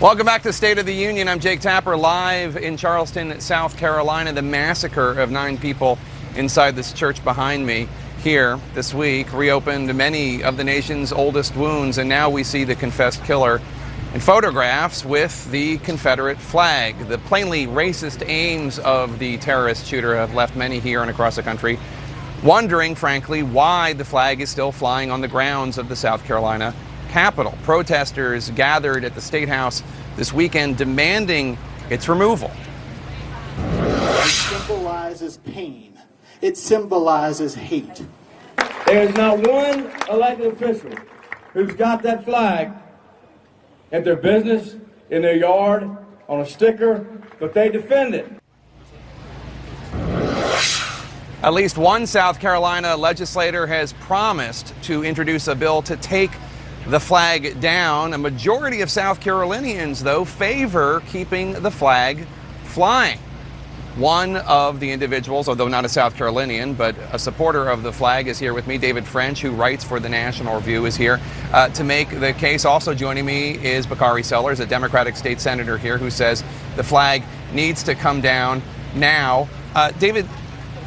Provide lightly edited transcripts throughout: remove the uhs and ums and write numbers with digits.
Welcome back to State of the Union. I'm Jake Tapper, live in Charleston, South Carolina. The massacre of 9 people inside this church behind me here this week reopened many of the nation's oldest wounds, and now we see the confessed killer in photographs with the Confederate flag. The plainly racist aims of the terrorist shooter have left many here and across the country wondering, frankly, why the flag is still flying on the grounds of the South Carolina Capitol. Protesters gathered at the State House this weekend demanding its removal. It symbolizes pain. It symbolizes hate. There's not one elected official who's got that flag at their business, in their yard, on a sticker, but they defend it. At least one South Carolina legislator has promised to introduce a bill to take the flag down. A majority of South Carolinians, though, favor keeping the flag flying. One of the individuals, although not a South Carolinian, but a supporter of the flag, is here with me. David French, who writes for the National Review, is here to make the case. Also joining me is Bakari Sellers, a Democratic state senator here, who says the flag needs to come down now. David,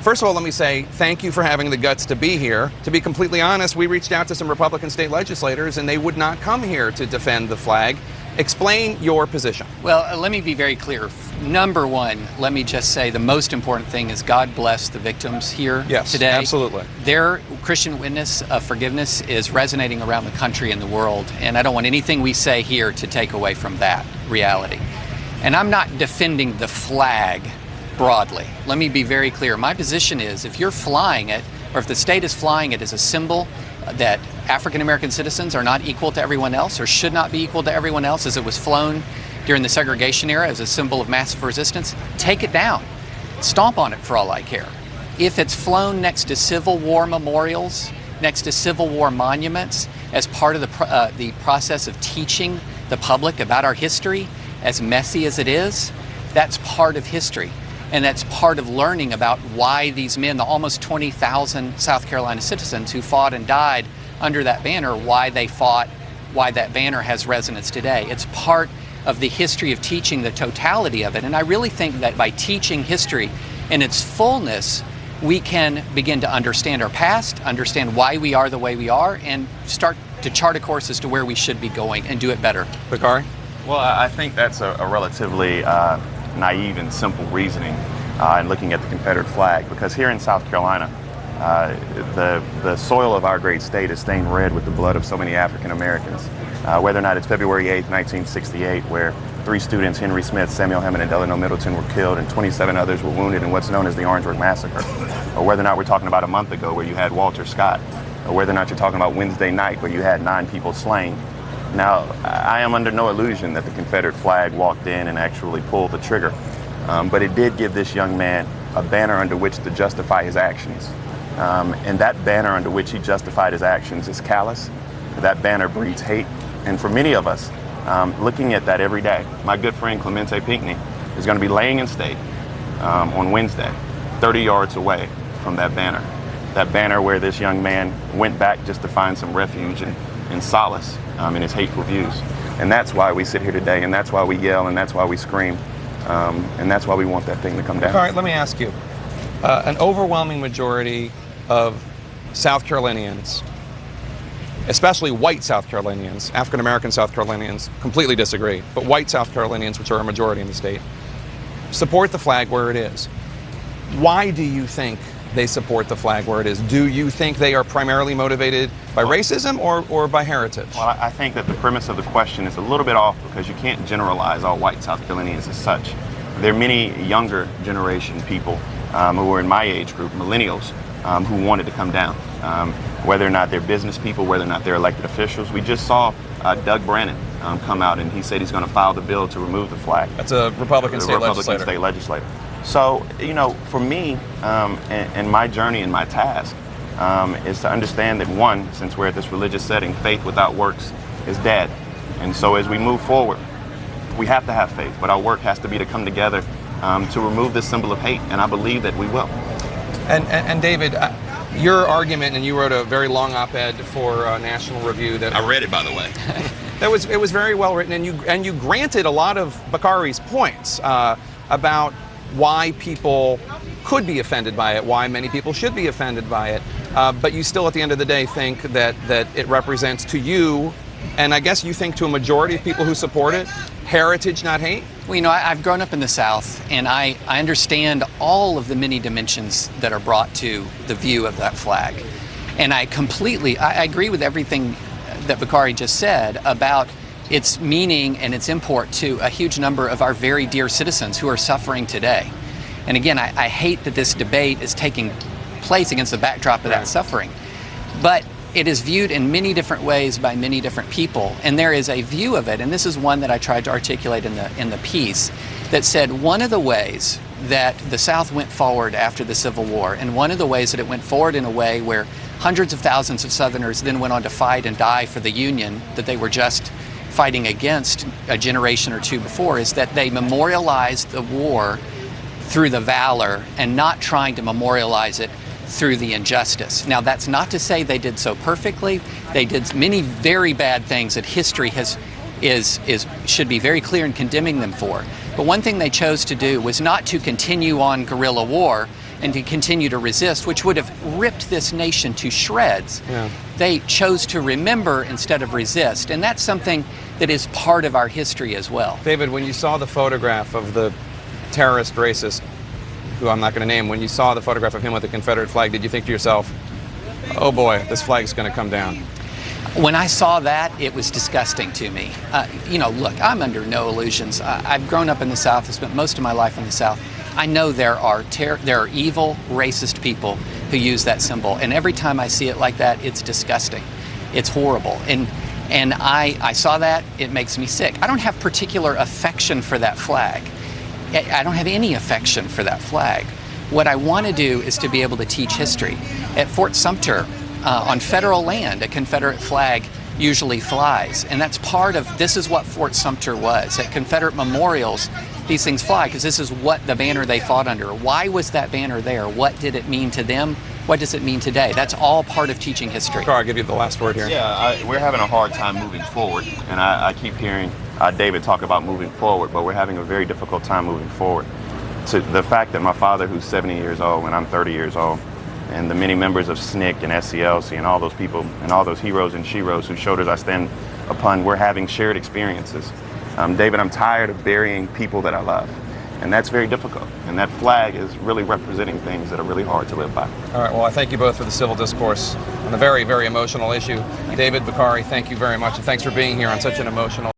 first of all, let me say thank you for having the guts to be here. To be completely honest, we reached out to some Republican state legislators, and they would not come here to defend the flag. Explain your position. Well, let me be very clear. Number one, let me just say the most important thing is God bless the victims here today. Yes, absolutely. Their Christian witness of forgiveness is resonating around the country and the world, and I don't want anything we say here to take away from that reality. And I'm not defending the flag broadly. Let me be very clear. My position is if you're flying it, or if the state is flying it as a symbol that African American citizens are not equal to everyone else, or should not be equal to everyone else, as it was flown during the segregation era as a symbol of massive resistance, take it down. Stomp on it for all I care. If it's flown next to Civil War memorials, next to Civil War monuments, as part of the process of teaching the public about our history, as messy as it is, that's part of history. And that's part of learning about why these men, the almost 20,000 South Carolina citizens who fought and died under that banner, why they fought, why that banner has resonance today. It's part of the history of teaching the totality of it. And I really think that by teaching history in its fullness, we can begin to understand our past, understand why we are the way we are, and start to chart a course as to where we should be going and do it better. Bakari? Well, I think that's a relatively naive and simple reasoning in looking at the Confederate flag, because here in South Carolina, the soil of our great state is stained red with the blood of so many African Americans. Whether or not it's February 8th, 1968, where 3 students, Henry Smith, Samuel Hammond, and Delano Middleton, were killed and 27 others were wounded in what's known as the Orangeburg Massacre, or whether or not we're talking about a month ago where you had Walter Scott, or whether or not you're talking about Wednesday night where you had 9 people slain. Now, I am under no illusion that the Confederate flag walked in and actually pulled the trigger, but it did give this young man a banner under which to justify his actions. And that banner under which he justified his actions is callous. That banner breeds hate. And for many of us, looking at that every day, my good friend Clemente Pinckney is going to be laying in state on Wednesday, 30 yards away from that banner. That banner where this young man went back just to find some refuge and solace in his hateful views. And that's why we sit here today, and that's why we yell, and that's why we scream, and that's why we want that thing to come down. All right, let me ask you. An overwhelming majority of South Carolinians, especially white South Carolinians, African American South Carolinians, completely disagree, but white South Carolinians, which are a majority in the state, support the flag where it is. Why do you think they support the flag where it is? Do you think they are primarily motivated by racism or by heritage? Well, I think that the premise of the question is a little bit off, because you can't generalize all white South Carolinians as such. There are many younger generation people who are in my age group, millennials, who wanted to come down. Whether or not they're business people, whether or not they're elected officials. We just saw Doug Brannon come out, and he said he's going to file the bill to remove the flag. That's a Republican state legislator. So, you know, for me, and my journey and my task is to understand that, one, since we're at this religious setting, faith without works is dead. And so as we move forward, we have to have faith, but our work has to be to come together to remove this symbol of hate, and I believe that we will. And David, your argument, and you wrote a very long op-ed for National Review that I read it, by the way. It was very well written, and you granted a lot of Bakari's points about why people could be offended by it, why many people should be offended by it, but you still at the end of the day think that it represents to you, and I guess you think to a majority of people who support it, heritage, not hate? Well, you know, I've grown up in the South, and I understand all of the many dimensions that are brought to the view of that flag. And I agree with everything that Bakari just said about its meaning and its import to a huge number of our very dear citizens who are suffering today. And again, I hate that this debate is taking place against the backdrop of that suffering. But it is viewed in many different ways by many different people, and there is a view of it, and this is one that I tried to articulate in the piece, that said one of the ways that the South went forward after the Civil War, and one of the ways that it went forward in a way where hundreds of thousands of Southerners then went on to fight and die for the Union that they were just fighting against a generation or two before, is that they memorialized the war through the valor and not trying to memorialize it through the injustice. Now, that's not to say they did so perfectly. They did many very bad things that history should be very clear in condemning them for. But one thing they chose to do was not to continue on guerrilla war and to continue to resist, which would have ripped this nation to shreds. Yeah. They chose to remember instead of resist, and that's something that is part of our history as well. David, when you saw the photograph of the terrorist racist, who I'm not going to name, when you saw the photograph of him with the Confederate flag, did you think to yourself, oh boy, this flag's going to come down? When I saw that, it was disgusting to me. You know, look, I'm under no illusions. I've grown up in the South. I've spent most of my life in the South. I know there are evil, racist people who use that symbol, and every time I see it like that, it's disgusting. It's horrible. And I saw that, it makes me sick. I don't have particular affection for that flag. I don't have any affection for that flag. What I want to do is to be able to teach history. At Fort Sumter, on federal land, a Confederate flag usually flies. And that's part of, this is what Fort Sumter was. At Confederate memorials, these things fly because this is what the banner they fought under. Why was that banner there? What did it mean to them? What does it mean today? That's all part of teaching history. Carl, I'll give you the last word here. Yeah, we're having a hard time moving forward. And I keep hearing David talk about moving forward, but we're having a very difficult time moving forward. So the fact that my father, who's 70 years old and I'm 30 years old, and the many members of SNCC and SCLC and all those people and all those heroes and sheroes whose shoulders I stand upon, we're having shared experiences. David, I'm tired of burying people that I love, and that's very difficult. And that flag is really representing things that are really hard to live by. All right, well, I thank you both for the civil discourse on a very, very emotional issue. David, Bakari, thank you very much, and thanks for being here on such an emotional